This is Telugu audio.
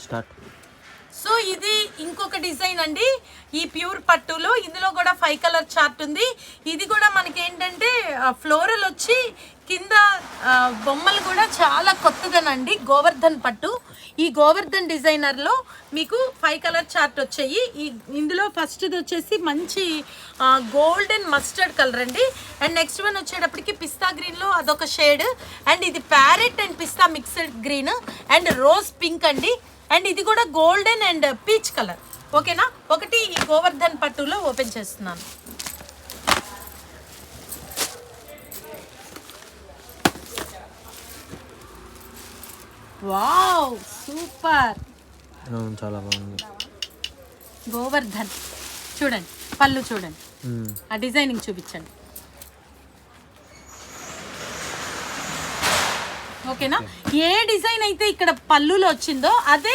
స్టార్ట్. సో ఇది ఇంకొక డిజైన్ అండి ఈ ప్యూర్ పట్టులో. ఇందులో కూడా 5 కలర్ చార్ట్ ఉంది. ఇది కూడా మనకి ఏంటంటే ఫ్లోరల్ వచ్చి కింద బొమ్మలు కూడా చాలా కొత్తదనండి. గోవర్ధన్ పట్టు. ఈ గోవర్ధన్ డిజైనర్లో మీకు 5 కలర్ చార్ట్ వచ్చాయి. ఇందులో ఫస్ట్ది వచ్చేసి మంచి గోల్డెన్ మస్టర్డ్ కలర్ అండి. అండ్ నెక్స్ట్ వన్ వచ్చేటప్పటికి పిస్తా గ్రీన్లో అదొక షేడ్. అండ్ ఇది parrot and pista mixed green and rose pink అండి. అండ్ ఇది కూడా గోల్డెన్ అండ్ పీచ్ కలర్. ఓకేనా, ఒకటి ఈ గోవర్ధన్ పట్టులో ఓపెన్ చేస్తున్నాను. వావ్ సూపర్, చాలా బాగుంది. గోవర్ధన్ చూడండి, పళ్ళు చూడండి, ఆ డిజైనింగ్ చూపించండి. ఓకేనా, ఏ డిజైన్ అయితే ఇక్కడ పళ్ళులో వచ్చిందో అదే